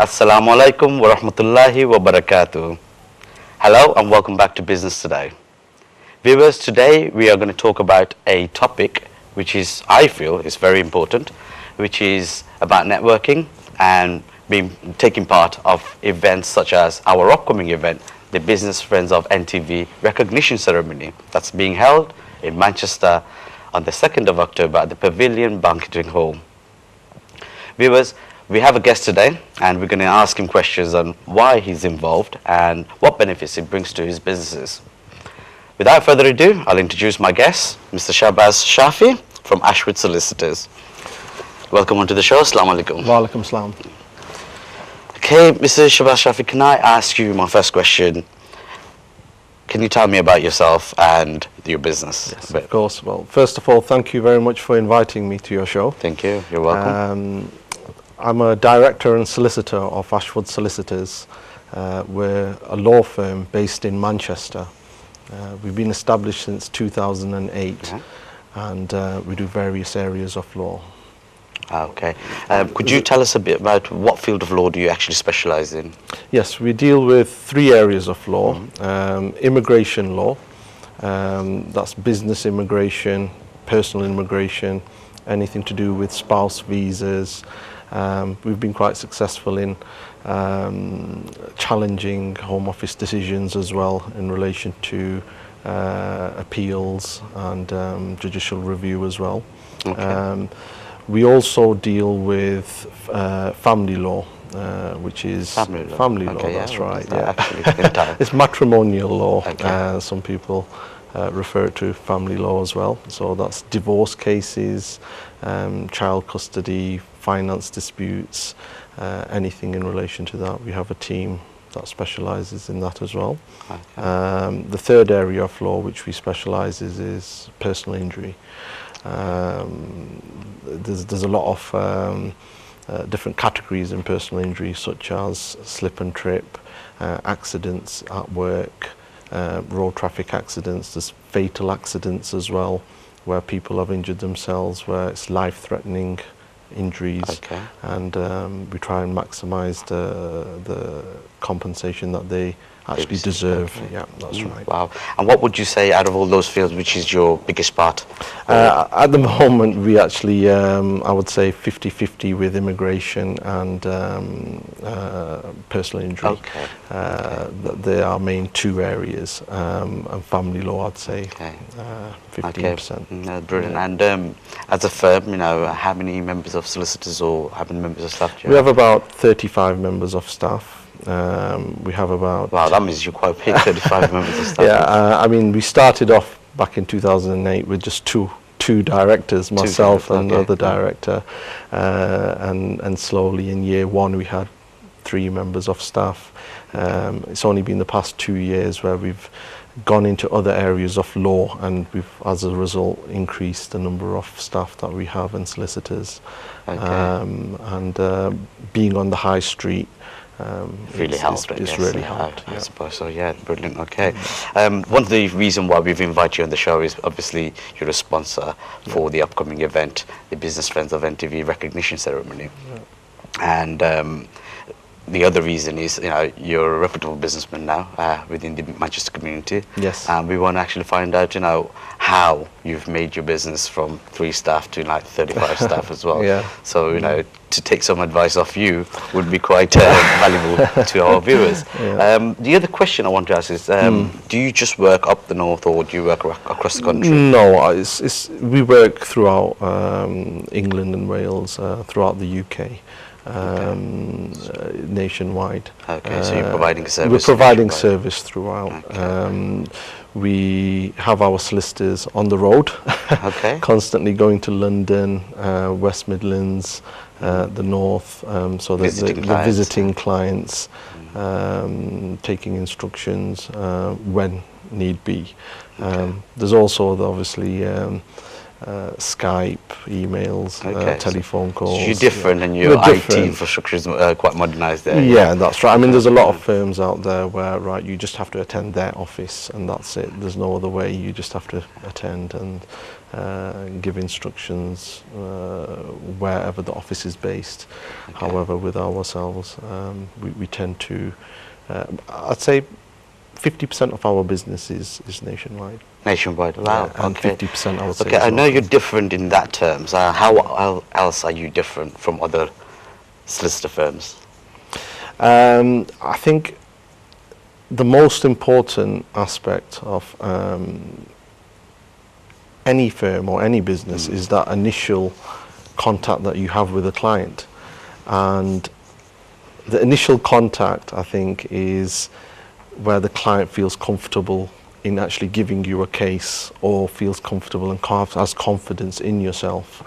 Assalamu alaikum wa rahmatullahi wa barakatuh. Hello and welcome back to Business Today. Viewers, today we are going to talk about a topic which is, I feel, is very important, which is about networking and taking part of events such as our upcoming event, the Business Friends of NTV Recognition Ceremony, that's being held in Manchester on the 2nd of October at the Pavilion Banqueting Hall. Viewers, we have a guest today and we're going to ask him questions on why he's involved and what benefits it brings to his businesses. Without further ado, I'll introduce my guest, Mr. Shahbaz Shafi from Ashwood Solicitors. Welcome onto the show. Assalamu alaikum. Wa alaikum salam. Okay, Mr. Shahbaz Shafi, can I ask you my first question? Can you tell me about yourself and your business? Yes, of course. Well, first of all, thank you very much for inviting me to your show. Thank you. You're welcome. I'm a director and solicitor of Ashwood Solicitors. We're a law firm based in Manchester. We've been established since 2008 and we do various areas of law. Okay. Could you tell us a bit about what field of law do you actually specialize in? Yes, we deal with three areas of law. Immigration law, that's business immigration, personal immigration, anything to do with spouse visas. We've been quite successful in challenging Home Office decisions as well in relation to appeals and judicial review as well. Okay. We also deal with family law, which is family law. Okay, that's right. It's matrimonial law. Okay. Some people refer to family law as well. So that's divorce cases, child custody, finance disputes, anything in relation to that. We have a team that specialises in that as well. Okay. The third area of law which we specialise is personal injury. There's a lot of different categories in personal injury, such as slip and trip, accidents at work, road traffic accidents. There's fatal accidents as well, where people have injured themselves, where it's life-threatening injuries. Okay. And we try and maximise the compensation that they actually deserve. Okay. Yeah, that's right. Wow. And what would you say out of all those fields, which is your biggest part? At the moment, we actually, I would say 50-50 with immigration and personal injury. Okay. They are main two areas, and family law, I'd say 15%. Okay. Brilliant. And as a firm, you know, how many members of solicitors or how many members of staff do you have? We have about 35 members of staff. We have about... Wow, that means you're quite big, 35 members of staff. Yeah, I mean, we started off back in 2008 with just two directors, myself and another director, and slowly in year one we had 3 members of staff. It's only been the past 2 years where we've gone into other areas of law, and we've, as a result, increased the number of staff that we have and solicitors. Okay. Being on the high street, really helped. It's really helped. I suppose so. Yeah, brilliant. Okay. One of the reasons why we've invited you on the show is obviously you're a sponsor for the upcoming event, the Business Friends of NTV Recognition Ceremony, and the other reason is, you know, you're a reputable businessman now within the Manchester community. Yes. And we want to actually find out, you know, how you've made your business from 3 staff to like 35 staff as well. Yeah. So, you know, to take some advice off you would be quite valuable to our viewers. Yeah. The other question I want to ask is, do you just work up the north or do you work across the country? No, we work throughout England and Wales, throughout the UK. Nationwide. Okay, so you're providing service. We're providing service throughout. Okay. We have our solicitors on the road, constantly going to London, West Midlands, the North, so that they're visiting clients, taking instructions when need be. There's also obviously Skype, emails, telephone calls. So you're different, and your IT infrastructure is quite modernized there. Yeah, that's right. I mean, there's a lot of firms out there where, right, you just have to attend their office and that's it. There's no other way. You just have to attend and give instructions wherever the office is based. However, with ourselves, we tend to, I'd say 50% of our business is nationwide. Nationwide, wow. Yeah, and 50% I would say. Okay, I know you're different in that terms. How else are you different from other solicitor firms? I think the most important aspect of any firm or any business is that initial contact that you have with a client. And the initial contact, I think, is where the client feels comfortable in actually giving you a case, or feels comfortable and has confidence in yourself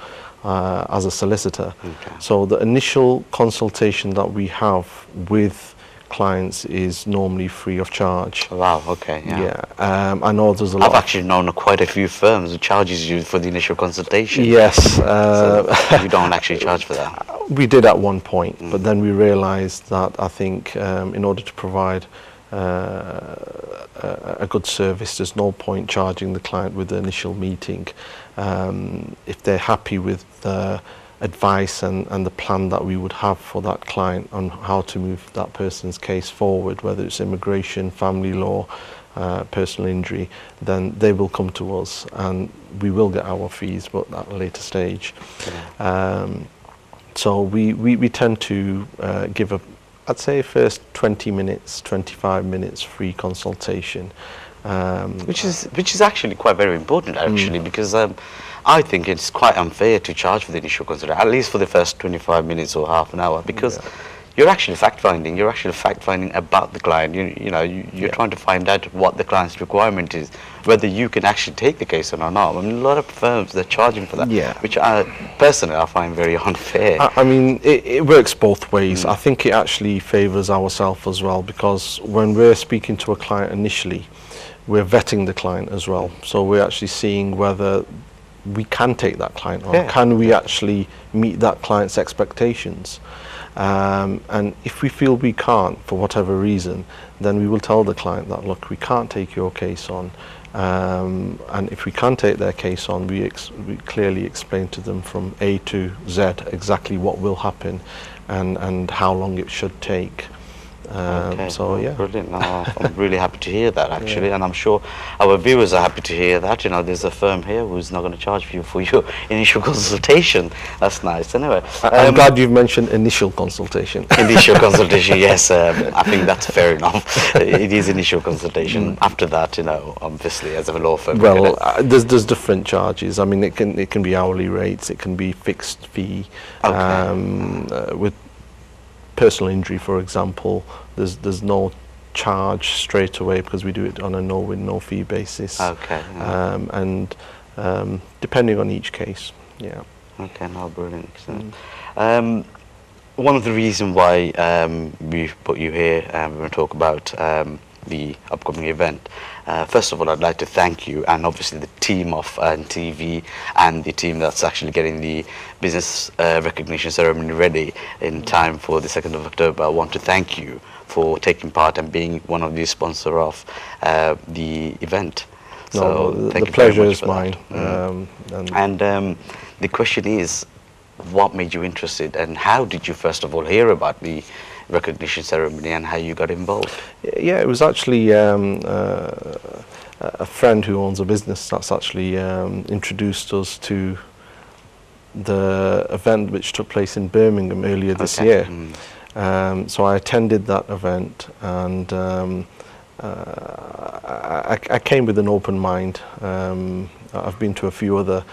as a solicitor. So the initial consultation that we have with clients is normally free of charge. Wow, okay, yeah. I know there's a lot. I've actually known quite a few firms who charges you for the initial consultation. Yes. So you don't actually charge for that? We did at one point, but then we realized that I think in order to provide a good service, there's no point charging the client with the initial meeting. If they're happy with the advice and the plan that we would have for that client on how to move that person's case forward, whether it's immigration, family law, personal injury, then they will come to us and we will get our fees, but at a later stage. So we tend to give I'd say first 20 minutes, 25 minutes free consultation. Which is actually quite very important, actually, because I think it's quite unfair to charge for the initial consultation, at least for the first 25 minutes or half an hour, because you're actually fact-finding. You're actually fact-finding about the client. You're trying to find out what the client's requirement is, whether you can actually take the case or not. I mean, a lot of firms, they're charging for that, which personally I find very unfair. I mean, it works both ways. I think it actually favours ourselves as well, because when we're speaking to a client initially, we're vetting the client as well. So we're actually seeing whether we can take that client on. Can we actually meet that client's expectations? And if we feel we can't, for whatever reason, then we will tell the client that, look, we can't take your case on. And if we can't take their case on, we clearly explain to them from A to Z exactly what will happen and how long it should take. So yeah, brilliant. I'm really happy to hear that, actually, and I'm sure our viewers are happy to hear that. There's a firm here who's not going to charge you for your initial consultation. That's nice. Anyway, I'm glad you've mentioned initial consultation. Initial consultation, yes. I think that's fair enough. It is initial consultation. After that, obviously, as a law firm, well, there's different charges. I mean, it can be hourly rates, it can be fixed fee. With personal injury, for example, there's no charge straight away because we do it on a no-win, no-fee basis. And depending on each case, Okay, no, brilliant. One of the reasons why we put you here, we're going to talk about the upcoming event. First of all, I'd like to thank you, and obviously the team of TV and the team that's actually getting the business recognition ceremony ready in time for the 2nd of October. I want to thank you for taking part and being one of the sponsors of the event. So the pleasure is mine. The question is, what made you interested, and how did you first of all hear about the recognition ceremony and how you got involved? Yeah, it was actually a friend who owns a business that's actually introduced us to the event which took place in Birmingham earlier this year. So I attended that event, and I came with an open mind. I've been to a few other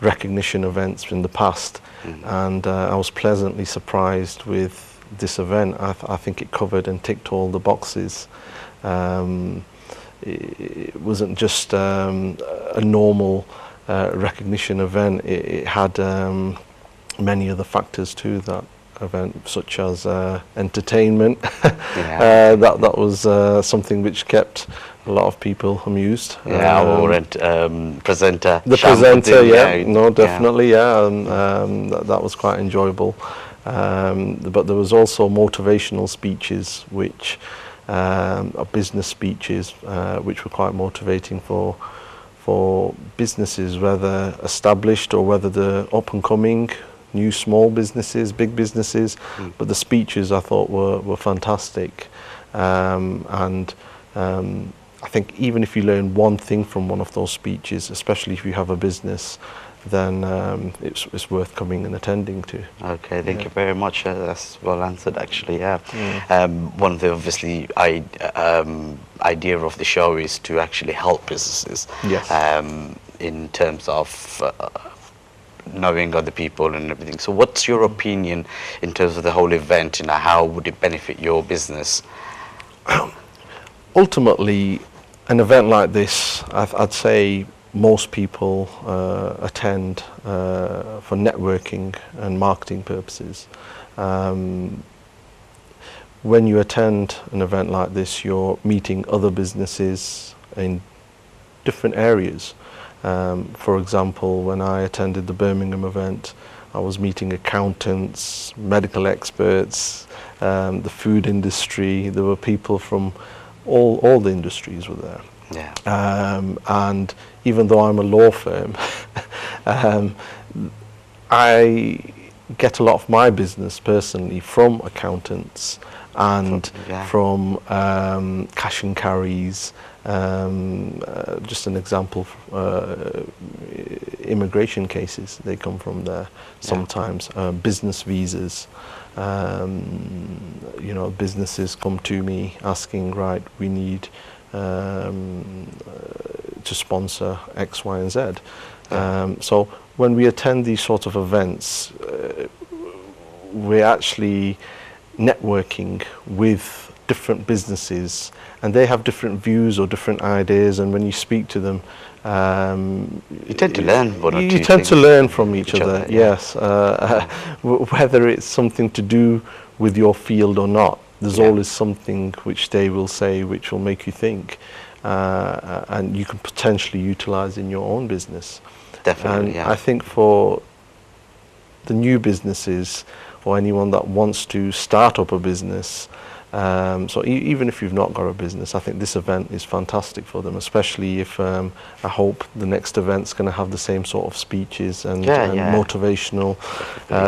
recognition events in the past, and I was pleasantly surprised with this event. I think it covered and ticked all the boxes. It wasn't just a normal recognition event. It had many other factors to that event, such as entertainment. That was something which kept a lot of people amused. Yeah, our presenter. The presenter, yeah, no, definitely, yeah, that was quite enjoyable. But there was also motivational speeches, which business speeches, which were quite motivating for businesses, whether established or whether they're up and coming, new small businesses, big businesses. But the speeches I thought were fantastic, and I think even if you learn one thing from one of those speeches, especially if you have a business, then it's worth coming and attending to. Okay, thank you very much. That's well answered, actually. Yeah. One of the obviously idea of the show is to actually help businesses. Yes. In terms of knowing other people and everything. So, what's your opinion in terms of the whole event? You know, how would it benefit your business? Ultimately, an event like this, I'd say most people attend for networking and marketing purposes. When you attend an event like this, you're meeting other businesses in different areas. For example, when I attended the Birmingham event, I was meeting accountants, medical experts, the food industry. There were people from all the industries were there. Yeah. And even though I'm a law firm, I get a lot of my business personally from accountants and from cash and carries. Just an example, immigration cases, they come from there sometimes. Business visas. You know, businesses come to me asking, right, we need to sponsor X, Y, and Z. So when we attend these sort of events, we're actually networking with different businesses, and they have different views or different ideas, and when you speak to them, you tend to learn one or two you tend to learn from each other. Yeah. Yes. Whether it's something to do with your field or not, there's always something which they will say which will make you think, and you can potentially utilize in your own business. Definitely. And I think for the new businesses or anyone that wants to start up a business, so even if you've not got a business, I think this event is fantastic for them, especially if I hope the next event's going to have the same sort of speeches and motivational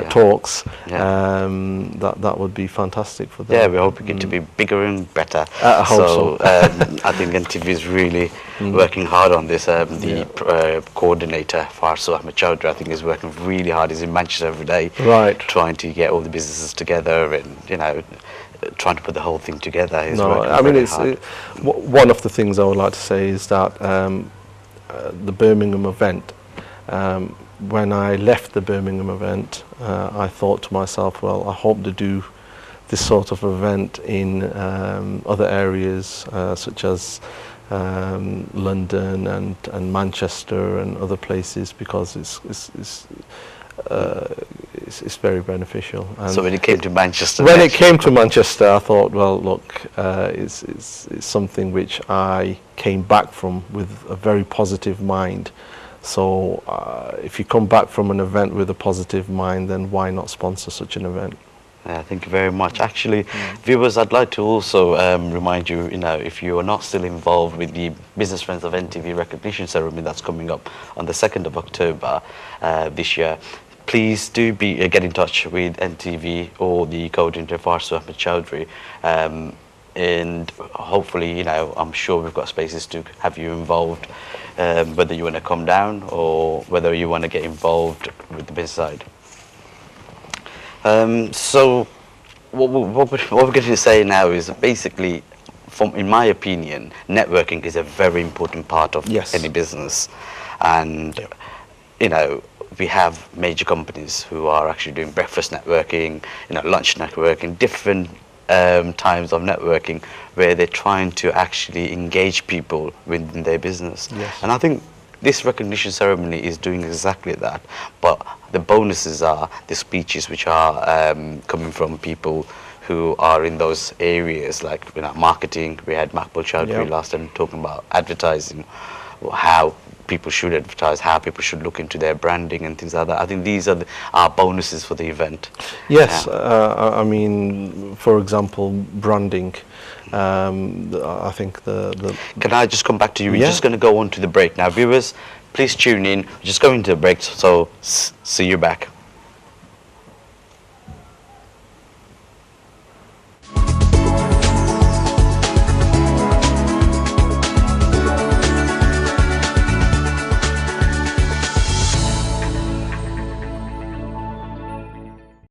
talks. That would be fantastic for them. Yeah, we're hoping it to be bigger and better. I hope so. I think NTV is really working hard on this. The coordinator, Farsu Ahmed Chowdhury, I think is working really hard. He's in Manchester every day, trying to get all the businesses together and, you know, trying to put the whole thing together. I mean, it's one of the things I would like to say is that the Birmingham event, when I left the Birmingham event, I thought to myself, well, I hope to do this sort of event in other areas such as London and Manchester and other places, because it's very beneficial. And so when it came to Manchester, I thought, well, look, it's something which I came back from with a very positive mind. So if you come back from an event with a positive mind, then why not sponsor such an event? Thank you very much. Actually, viewers, I'd like to also remind you, you know, if you are not still involved with the Business Friends of NTV recognition ceremony that's coming up on the 2nd of October this year, please do get in touch with NTV or the coordinator Farsu Ahmed Chowdhury, and hopefully, you know, I'm sure we've got spaces to have you involved, whether you want to come down or whether you want to get involved with the business side. So what we're going to say now is basically, in my opinion, networking is a very important part of any business. And, you know, we have major companies who are actually doing breakfast networking, you know, lunch networking, different times of networking where they're trying to actually engage people within their business. And I think this recognition ceremony is doing exactly that, but the bonuses are the speeches which are coming from people who are in those areas, like marketing. We had Makbul Chaudhry Yep. last time talking about advertising, how people should advertise, how people should look into their branding and things like that. I think these are our bonuses for the event. Yes, Yeah. I mean, for example, branding. I think the Can I just come back to you? We're Yeah. just going to go on to the break now. Viewers, please tune in. We're just going to the break, so see you back.